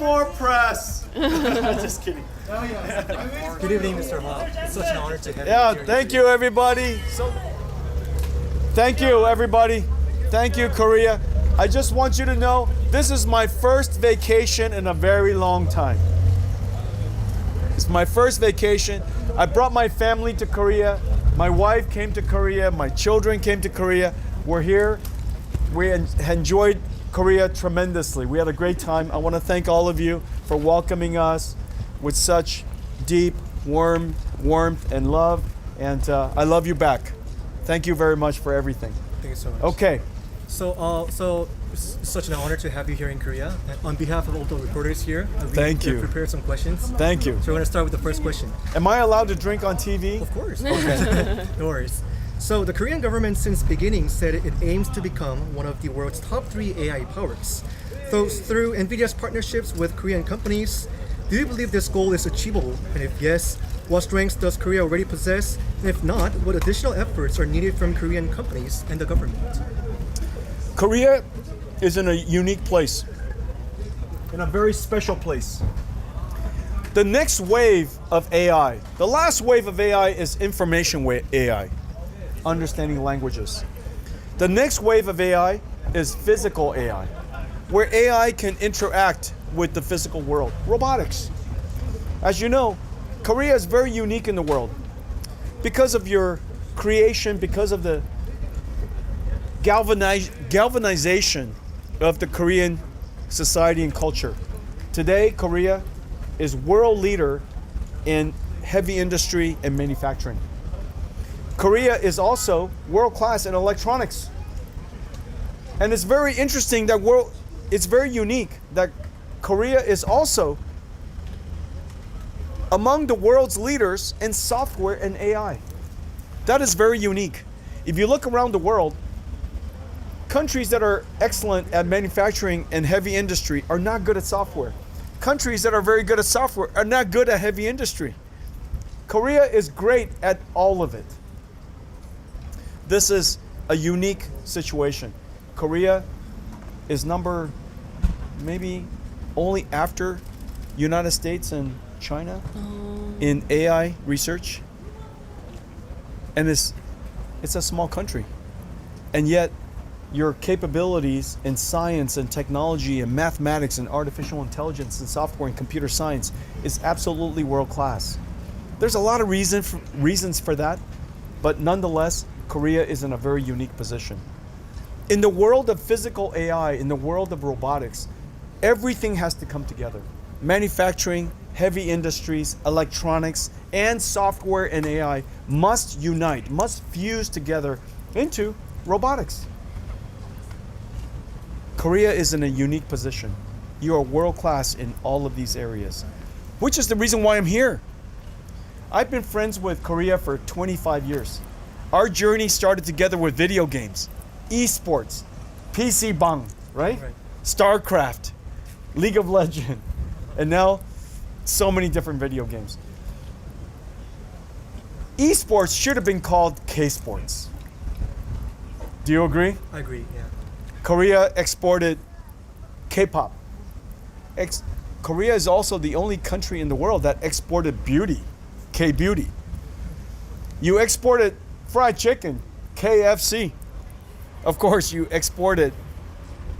more press. Just kidding. Good evening, Mr. Ha. It's such an honor to have Yeah, you here. thank you, everybody. Thank you, everybody. Thank you, Korea. I just want you to know this is my first vacation in a very long time. It's my first vacation. I brought my family to Korea. My wife came to Korea. My children came to Korea. We're here. We enjoyed Korea tremendously. We had a great time. I want to thank all of you for welcoming us with such deep, warmth and love. And I love you back. Thank you very much for everything. Thank you so much. Okay. So it's such an honor to have you here in Korea. And on behalf of all the reporters here, we Thank you. prepared some questions. Thank you. So we're going to start with the first question. Am I allowed to drink on TV? Of course. Okay. No worries. So the Korean government since beginning said it aims to become one of the world's top 3 AI powers. So through NVIDIA's partnerships with Korean companies, do you believe this goal is achievable? And if yes, what strengths does Korea already possess? And if not, what additional efforts are needed from Korean companies and the government? Korea is in a unique place, in a very special place. The next wave of AI, the last wave of AI is information AI, understanding languages. The next wave of AI is physical AI, where AI can interact with the physical world, robotics. As you know, Korea is very unique in the world because of your creation, because of the galvanization of the Korean society and culture. Today, Korea is world leader in heavy industry and manufacturing. Korea is also world class in electronics. And it's very interesting that it's very unique that Korea is also among the world's leaders in software and AI. That is very unique. If you look around the world, countries that are excellent at manufacturing and heavy industry are not good at software. Countries that are very good at software are not good at heavy industry. Korea is great at all of it. This is a unique situation. Korea is number maybe only after United States and China in AI research. And it's a small country. And yet your capabilities in science and technology and mathematics and artificial intelligence and software and computer science is absolutely world class. There's a lot of reasons for that, but nonetheless, Korea is in a very unique position. In the world of physical AI, in the world of robotics, everything has to come together. Manufacturing, heavy industries, electronics, and software and AI must unite, must fuse together into robotics. Korea is in a unique position. You are world class in all of these areas, which is the reason why I'm here. I've been friends with Korea for 25 years. Our journey started together with video games, esports, PC Bang, right? StarCraft, League of Legends, and now so many different video games. Esports should have been called K-Sports. Do you agree? I agree, yeah. Korea exported K-pop. Korea is also the only country in the world that exported beauty, K-beauty. You exported fried chicken, KFC. Of course, you exported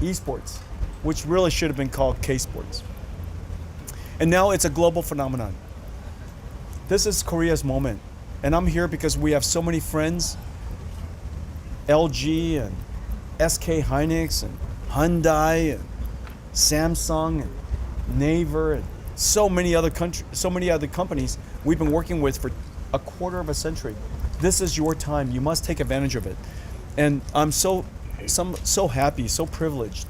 esports, which really should have been called K-Sports. And now it's a global phenomenon. This is Korea's moment. And I'm here because we have so many friends, LG and SK Hynix and Hyundai and Samsung and Naver and so many other companies we've been working with for a quarter of a century. This is your time. You must take advantage of it. And I'm so happy, so privileged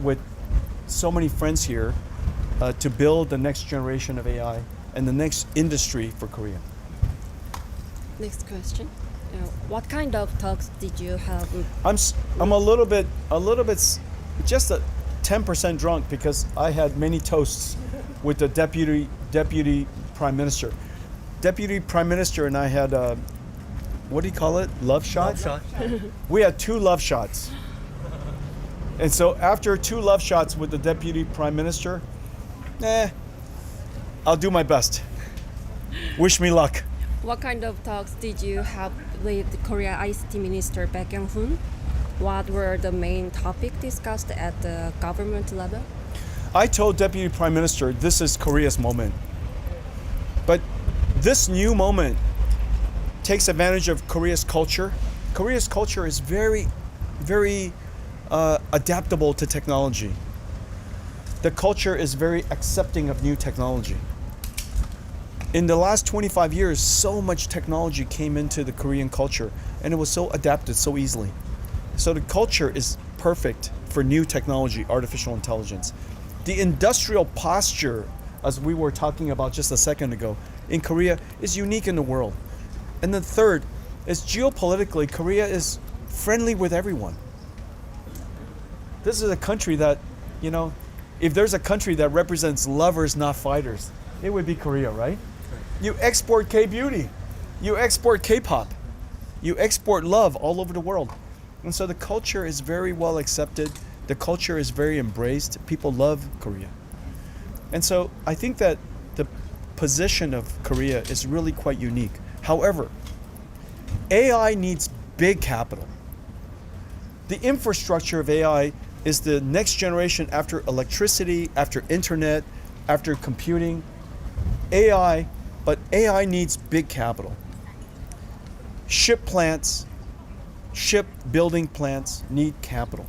with so many friends here to build the next generation of AI and the next industry for Korea. Next question. What kind of talks did you have? I'm a little bit, just a 10% drunk because I had many toasts with the deputy prime minister. Deputy prime minister and I had what do you call it? Love shot? Love shot. We had 2 love shots. And so after 2 love shots with the deputy prime minister, I'll do my best. Wish me luck. What kind of talks did you have with Korea ICT Minister Baek Young-hoon? What were the main topics discussed at the government level? I told Deputy Prime Minister this is Korea's moment. But this new moment takes advantage of Korea's culture. Korea's culture is very, very adaptable to technology. The culture is very accepting of new technology. In the last 25 years, so much technology came into the Korean culture and it was so adapted so easily. So the culture is perfect for new technology, artificial intelligence. The industrial posture, as we were talking about just a second ago, in Korea is unique in the world. And the third is geopolitically, Korea is friendly with everyone. This is a country that, you know, if there's a country that represents lovers, not fighters, it would be Korea, right? You export K-beauty, you export K-pop, you export love all over the world. And so the culture is very well accepted. The culture is very embraced. People love Korea. And so I think that the position of Korea is really quite unique. However, AI needs big capital. The infrastructure of AI is the next generation after electricity, after internet, after computing. AI, but AI needs big capital. Shipbuilding plants need capital.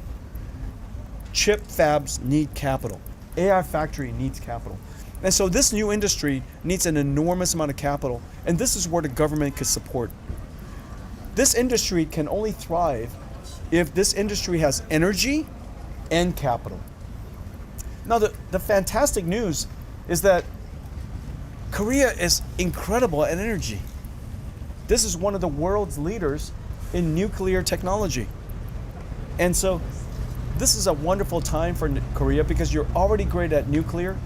Chip fabs need capital. AI factory needs capital. And so this new industry needs an enormous amount of capital, and this is where the government could support. This industry can only thrive if this industry has energy and capital. Now the fantastic news is that Korea is incredible at energy. This is one of the world's leaders in nuclear technology. And so this is a wonderful time for Korea because you're already great at nuclear,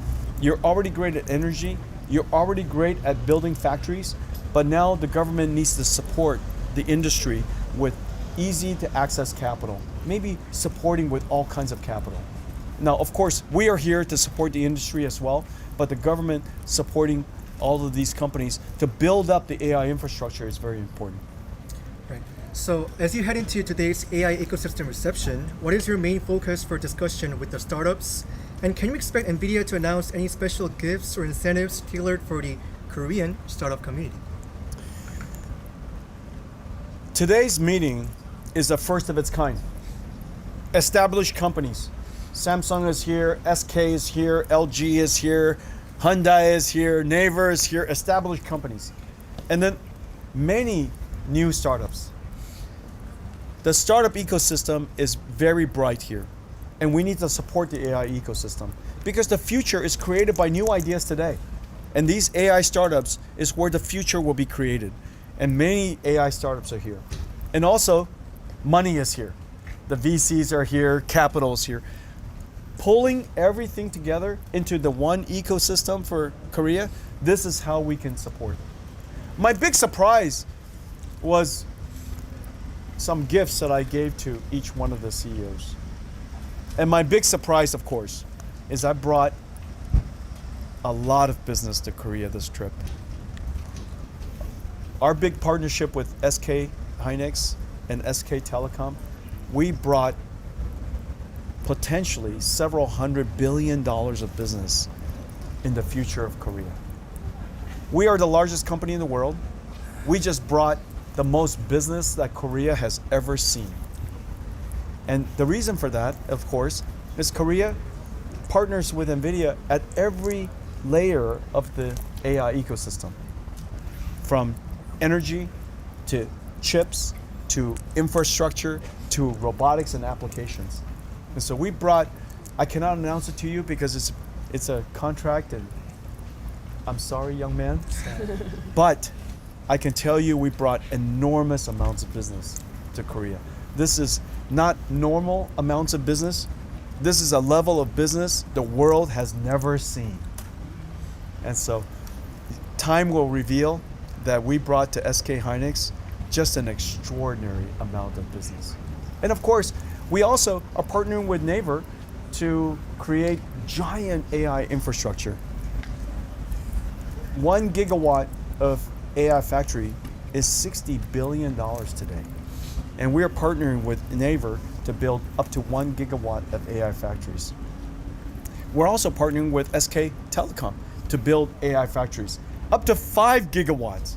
you're already great at energy, you're already great at building factories, but now the government needs to support the industry with easy to access capital, maybe supporting with all kinds of capital. Now, of course, we are here to support the industry as well, but the government supporting all of these companies to build up the AI infrastructure is very important. Right. So as you head into today's AI ecosystem reception, what is your main focus for discussion with the startups? And can you expect NVIDIA to announce any special gifts or incentives tailored for the Korean startup community? Today's meeting is the first of its kind. Established companies. Samsung is here, SK is here, LG is here, Hyundai is here, Naver is here, established companies. And then many new startups. The startup ecosystem is very bright here, and we need to support the AI ecosystem because the future is created by new ideas today. And these AI startups is where the future will be created. And many AI startups are here. And also, money is here. The VCs are here, capital is here. Pulling everything together into the one ecosystem for Korea, this is how we can support. My big surprise was some gifts that I gave to each one of the CEOs. And my big surprise, of course, is I brought a lot of business to Korea this trip. Our big partnership with SK Hynix and SK Telecom, we brought potentially several $100 billion of business in the future of Korea. We are the largest company in the world. We just brought the most business that Korea has ever seen. And the reason for that, of course, is Korea partners with NVIDIA at every layer of the AI ecosystem. From energy to chips to infrastructure to robotics and applications. And so we brought, I cannot announce it to you because it's a contract and I'm sorry, young man, but I can tell you we brought enormous amounts of business to Korea. This is not normal amounts of business. This is a level of business the world has never seen. And so time will reveal that we brought to SK Hynix just an extraordinary amount of business. And of course, we also are partnering with Naver to create giant AI infrastructure. 1 gigawatt of AI factory is $60 billion today. And we are partnering with Naver to build up to 1 gigawatt of AI factories. We're also partnering with SK Telecom to build AI factories, up to 5 gigawatts.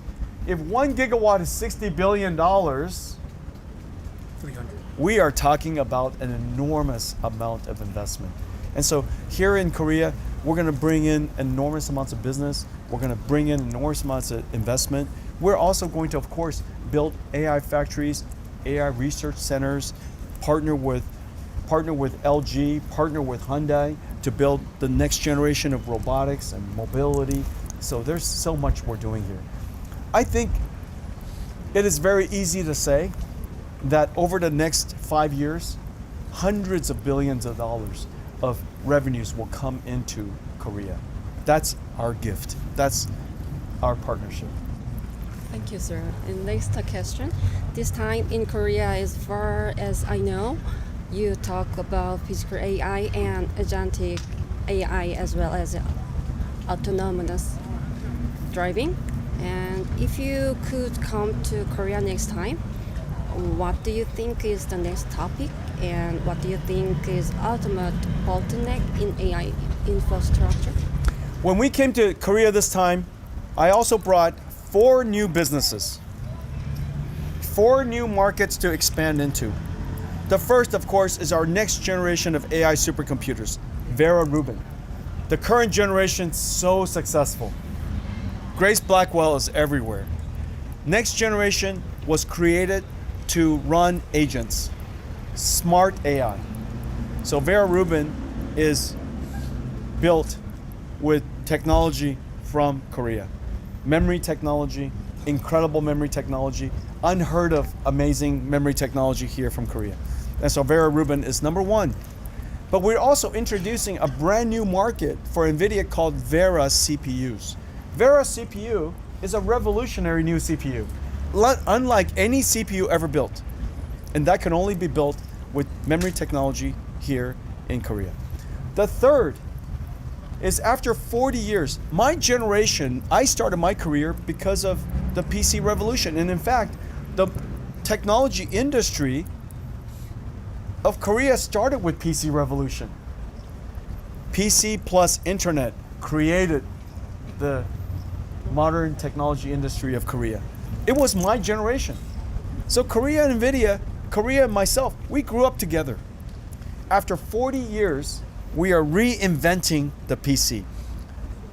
If 1 gigawatt is $60 billion, 300. we are talking about an enormous amount of investment. And so here in Korea, we're going to bring in enormous amounts of business. We're going to bring in enormous amounts of investment. We're also going to, of course, build AI factories, AI research centers, partner with LG, partner with Hyundai to build the next generation of robotics and mobility. So there's so much we're doing here. I think it is very easy to say that over the next 5 years, hundreds of billions of dollars of revenues will come into Korea. That's our gift. That's our partnership. Thank you, sir. And next question. This time in Korea, as far as I know, you talk about physical AI and agentic AI as well as autonomous driving. And if you could come to Korea next time, what do you think is the next topic? And what do you think is ultimate bottleneck in AI infrastructure? When we came to Korea this time, I also brought 4 new businesses, 4 new markets to expand into. The first, of course, is our next generation of AI supercomputers, Vera Rubin. The current generation is so successful. Grace Blackwell is everywhere. Next generation was created to run agents, smart AI. So Vera Rubin is built with technology from Korea. Memory technology, incredible memory technology, unheard of amazing memory technology here from Korea. And so Vera Rubin is number 1. But we're also introducing a brand new market for NVIDIA called Vera CPUs. Vera CPU is a revolutionary new CPU, unlike any CPU ever built. And that can only be built with memory technology here in Korea. The third is after 40 years, my generation, I started my career because of the PC revolution. And in fact, the technology industry of Korea started with PC revolution. PC plus internet created the modern technology industry of Korea. It was my generation. So Korea and NVIDIA, Korea and myself, we grew up together. After 40 years, we are reinventing the PC.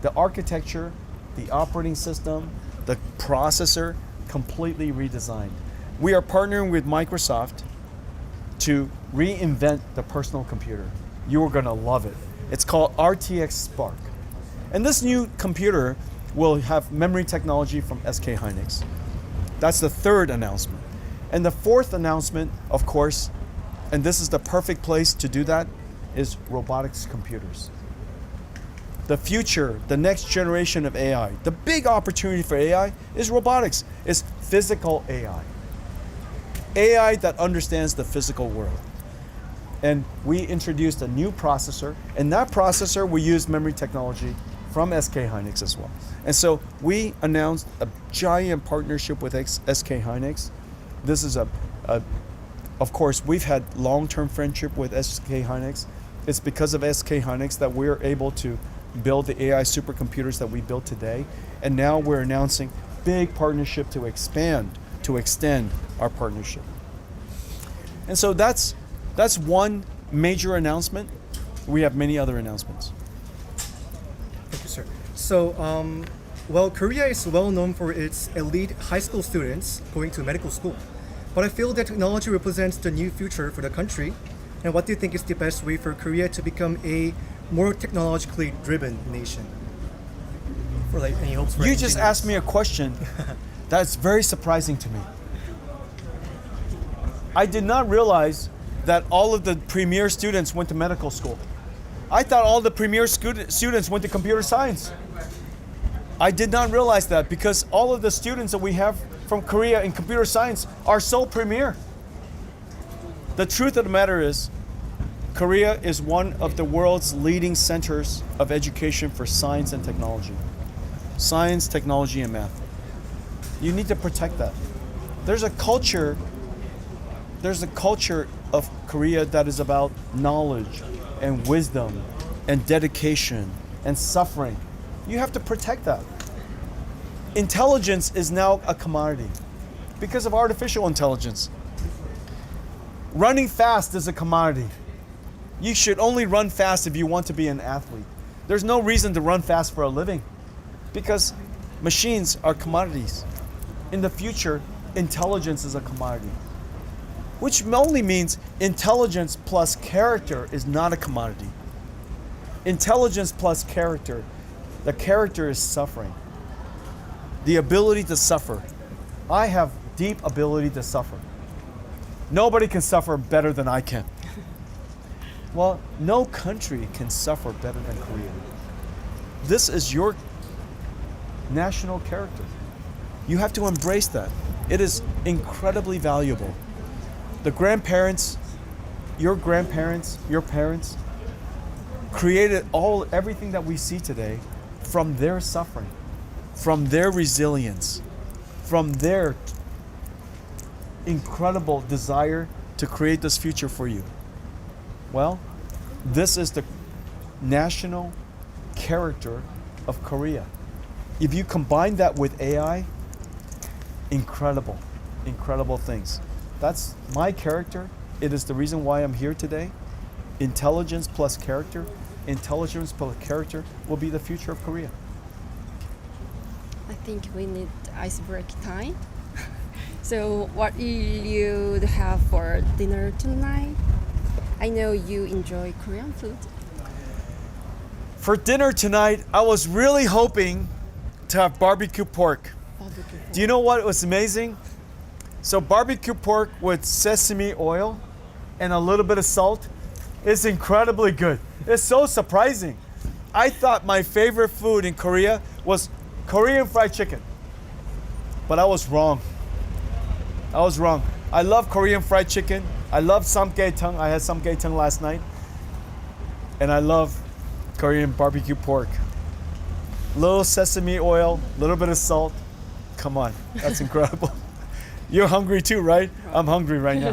The architecture, the operating system, the processor, completely redesigned. We are partnering with Microsoft to reinvent the personal computer. You are gonna love it. It's called RTX Spark. And this new computer will have memory technology from SK Hynix. That's the third announcement. And the fourth announcement, of course, and this is the perfect place to do that, is robotics computers. The future, the next generation of AI, the big opportunity for AI is robotics, is physical AI. AI that understands the physical world. And we introduced a new processor, and that processor we use memory technology from SK Hynix as well. And so we announced a giant partnership with SK Hynix. This is of course, we've had long-term friendship with SK Hynix. It's because of SK Hynix that we're able to build the AI supercomputers that we built today. And now we're announcing big partnership to extend our partnership. And so that's one major announcement. We have many other announcements. Thank you, sir. So, well, Korea is well known for its elite high school students going to medical school. But I feel that technology represents the new future for the country. And what do you think is the best way for Korea to become a more technologically driven nation? For like any hopes for You just asked me a question that's very surprising to me. I did not realize that all of the premier students went to medical school. I thought all the premier students went to computer science. I did not realize that because all of the students that we have from Korea in computer science are so premier. The truth of the matter is, Korea is one of the world's leading centers of education for science and technology. Science, technology, and math. You need to protect that. There's a culture of Korea that is about knowledge and wisdom and dedication and suffering. You have to protect that. Intelligence is now a commodity because of artificial intelligence. Running fast is a commodity. You should only run fast if you want to be an athlete. There's no reason to run fast for a living because machines are commodities. In the future, intelligence is a commodity, which only means intelligence plus character is not a commodity. Intelligence plus character, the character is suffering. The ability to suffer. I have deep ability to suffer. Nobody can suffer better than I can. Well, no country can suffer better than Korea. This is your national character. You have to embrace that. It is incredibly valuable. The grandparents, your parents created everything that we see today from their suffering, from their resilience, from their incredible desire to create this future for you. Well, this is the national character of Korea. If you combine that with AI, incredible things. That's my character. It is the reason why I'm here today. Intelligence plus character. Intelligence plus character will be the future of Korea. I think we need ice break time. So what will you have for dinner tonight? I know you enjoy Korean food. For dinner tonight, I was really hoping to have barbecue pork. Do you know what was amazing? So barbecue pork with sesame oil and a little bit of salt is incredibly good. It's so surprising. I thought my favorite food in Korea was Korean fried chicken. But I was wrong. I love Korean fried chicken. I love samgaetung. I had samgaetung last night. And I love Korean barbecue pork. Little sesame oil, little bit of salt. Come on, that's incredible. You're hungry too, right? I'm hungry right now.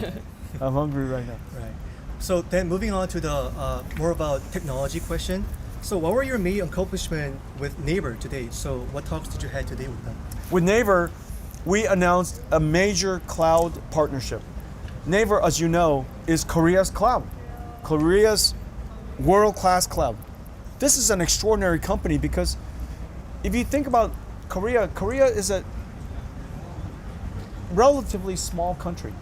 Right. So then moving on to the more about technology question. So what were your main accomplishments with Naver today? So what talks did you have today with them? With Naver, we announced a major cloud partnership. Naver, as you know, is Korea's cloud. Korea's world-class cloud. This is an extraordinary company because if you think about Korea is a relatively small country.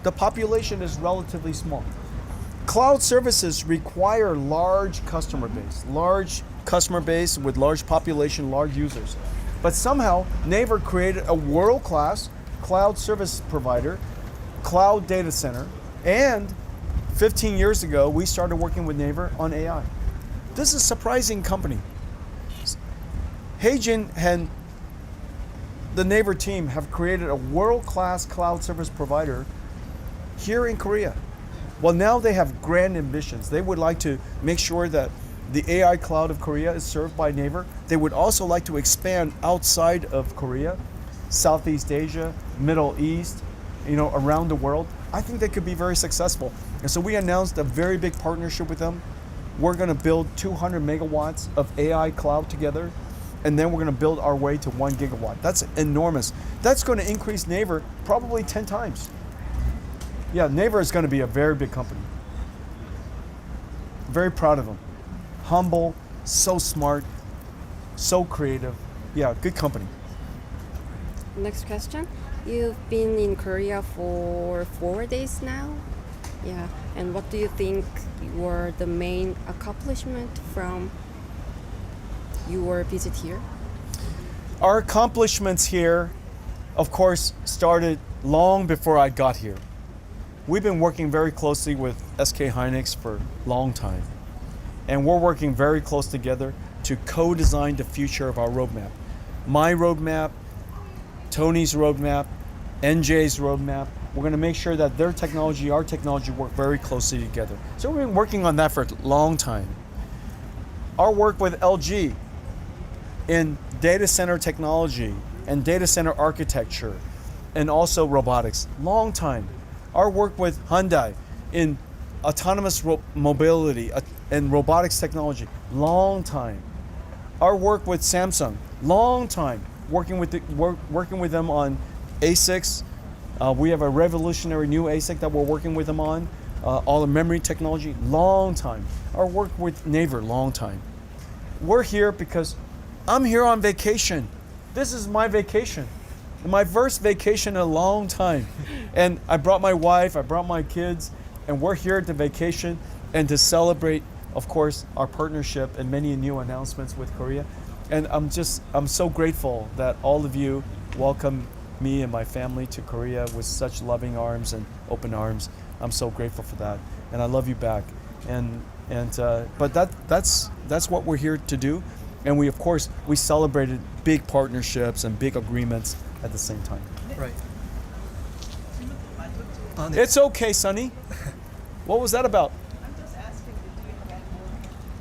The population is relatively small. Cloud services require large customer base with large population, large users. But somehow, Naver created a world-class cloud service provider, cloud data center, and 15 years ago, we started working with Naver on AI. This is a surprising company. Haejin and the Naver team have created a world-class cloud service provider here in Korea. Well, now they have grand ambitions. They would like to make sure that the AI cloud of Korea is served by Naver. They would also like to expand outside of Korea, Southeast Asia, Middle East, around the world. I think they could be very successful. And so we announced a very big partnership with them. We're going to build 200 megawatts of AI cloud together, and then we're going to build our way to 1 gigawatt. That's enormous. That's going to increase Naver probably 10 times. Yeah, Naver is going to be a very big company. Very proud of them. Humble, so smart, so creative. Yeah, good company. Next question. You've been in Korea for 4 days now. Yeah, and what do you think were the main accomplishment from your visit here? Our accomplishments here, of course, started long before I got here. We've been working very closely with SK Hynix for a long time. And we're working very close together to co-design the future of our roadmap. My roadmap, Tony's roadmap, NJ's roadmap. We're going to make sure that their technology, our technology work very closely together. So we've been working on that for a long time. Our work with LG in data center technology and data center architecture and also robotics, long time. Our work with Hyundai in autonomous mobility and robotics technology, long time. Our work with Samsung, long time. Working with them on ASICs. We have a revolutionary new ASIC that we're working with them on. All the memory technology, long time. Our work with Naver, long time. We're here because I'm here on vacation. This is my vacation. My first vacation in a long time. And I brought my wife, I brought my kids, and we're here to vacation and to celebrate, of course, our partnership and many new announcements with Korea. And I'm so grateful that all of you welcome me and my family to Korea with such loving arms and open arms. I'm so grateful for that, and I love you back. But that's what we're here to do, and we of course we celebrated big partnerships and big agreements at the same time. Right. It's okay, Sonny. What was that about?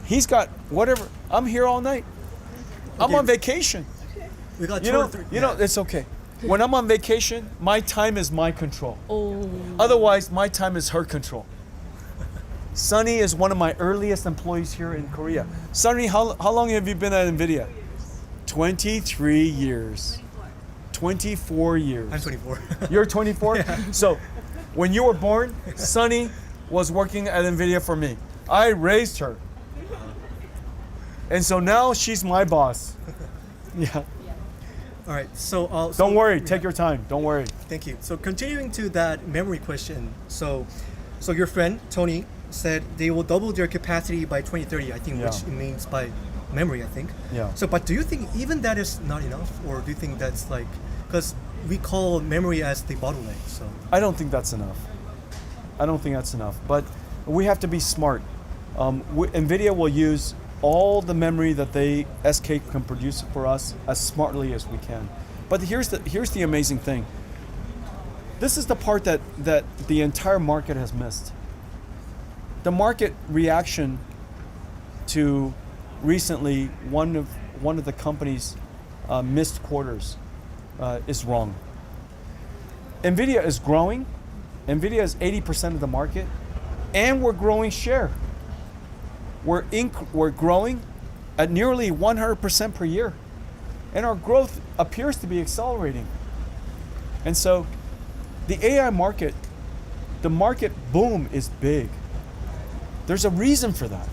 He's got whatever. I'm here all night. I'm on vacation. We got You know, it's okay. When I'm on vacation, my time is my control. Oh. Otherwise, my time is her control. Sunny is one of my earliest employees here in Korea. Sunny, how long have you been at NVIDIA? 23 years. 24 years. I'm 24. You're 24? Yeah. So, when you were born, Sunny was working at NVIDIA for me. I raised her. And so now she's my boss. Yeah. All right. So Don't worry. Take your time. Don't worry. Thank you. So continuing to that memory question. So your friend Tony said they will double their capacity by 2030. I think, Yeah. which it means by memory. I think. Yeah. So, but do you think even that is not enough, or do you think that's like, because we call memory as the bottleneck? So I don't think that's enough. But we have to be smart. NVIDIA will use all the memory that SK can produce for us as smartly as we can. But here's the amazing thing. This is the part that the entire market has missed. The market reaction to recently one of the company's missed quarters is wrong. NVIDIA is growing. NVIDIA is 80% of the market, and we're growing share. We're growing at nearly 100% per year, and our growth appears to be accelerating. And so, the AI market, the market boom is big. There's a reason for that.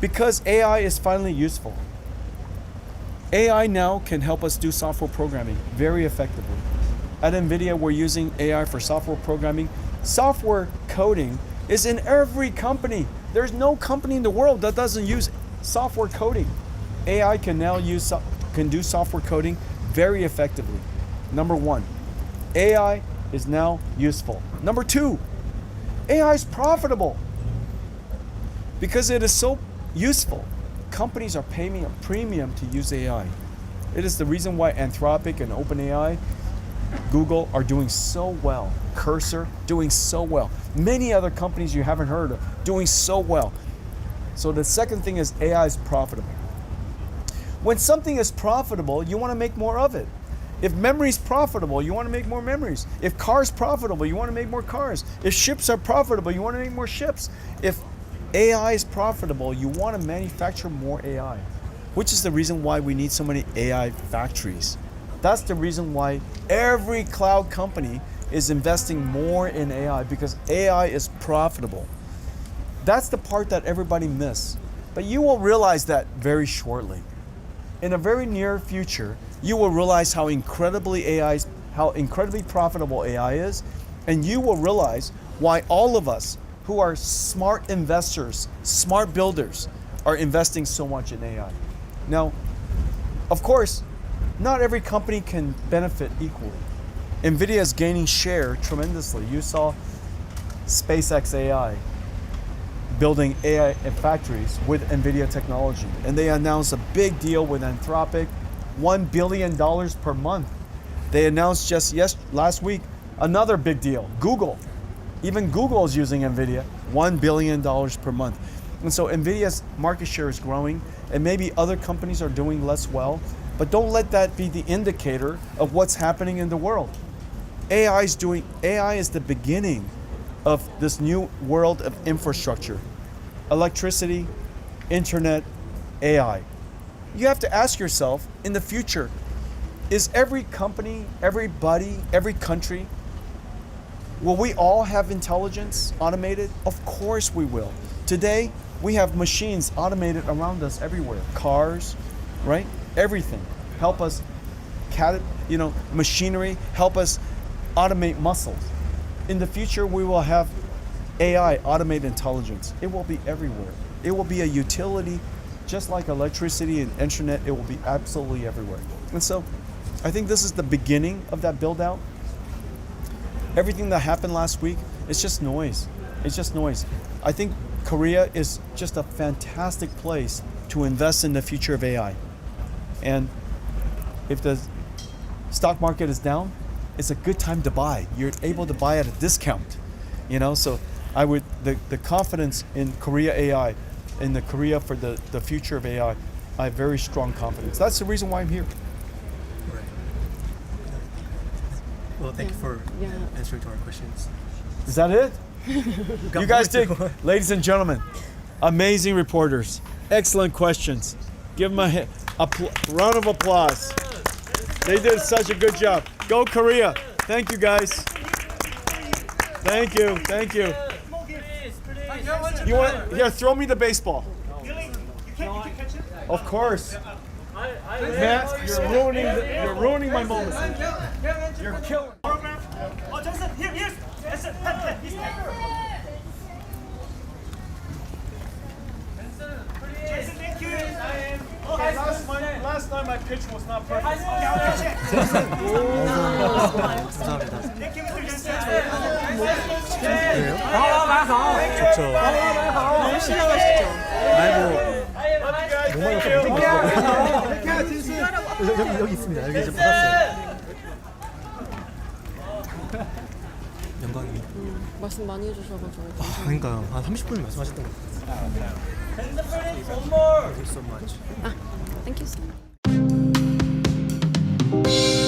Because AI is finally useful. AI now can help us do software programming very effectively. At NVIDIA, we're using AI for software programming. Software coding is in every company. There's no company in the world that doesn't use software coding. AI can now can do software coding very effectively. Number one, AI is now useful. Number two, AI is profitable. Because it is so useful, companies are paying a premium to use AI. It is the reason why Anthropic and OpenAI, Google are doing so well. Cursor doing so well. Many other companies you haven't heard of doing so well. So the second thing is AI is profitable. When something is profitable, you want to make more of it. If memory is profitable, you want to make more memories. If cars profitable, you want to make more cars. If ships are profitable, you want to make more ships. If AI is profitable, you want to manufacture more AI, which is the reason why we need so many AI factories. That's the reason why every cloud company is investing more in AI, because AI is profitable. That's the part that everybody misses. But you will realize that very shortly. In a very near future, you will realize how incredibly profitable AI is, and you will realize why all of us who are smart investors, smart builders, are investing so much in AI. Now, of course, not every company can benefit equally. NVIDIA is gaining share tremendously. You saw SpaceX AI building AI factories with NVIDIA technology. And they announced a big deal with Anthropic, $1 billion per month. They announced just last week Another big deal, Google. Even Google is using NVIDIA, $1 billion per month. And so NVIDIA's market share is growing, and maybe other companies are doing less well, but don't let that be the indicator of what's happening in the world. AI is the beginning of this new world of infrastructure. Electricity, internet, AI. You have to ask yourself, in the future, is every company, everybody, every country, will we all have intelligence automated? Of course we will. Today, we have machines automated around us everywhere. Cars, right? Everything. Help us, machinery, help us automate muscles. In the future, we will have AI, automated intelligence. It will be everywhere. It will be a utility, just like electricity and internet, it will be absolutely everywhere. And so, I think this is the beginning of that build out. Everything that happened last week, it's just noise. It's just noise. I think Korea is just a fantastic place to invest in the future of AI. And if the stock market is down, it's a good time to buy. You're able to buy at a discount, so I would, the confidence in Korea AI, in the Korea for the future of AI, I have very strong confidence. That's the reason why I'm here. Right. Well, thank you for answering to our questions. Is that it? Got You guys more did, to- ladies and gentlemen, amazing reporters, excellent questions. Give them a round of applause. They did such a good job. Go Korea. Thank you guys. Thank you. Thank you. You want here? Throw me the baseball. Of course. Matt, you're ruining my moment. You're killing. Last time my pitch was not perfect. 좋죠. 너무 신나가시죠? 여기 있습니다. 여기 좀 받았어요. 영광입니다. 말씀 많이 해주셔가지고. 그러니까요. 한 30분 말씀하셨던 것 같아요. Thank you so much. Thank you so much.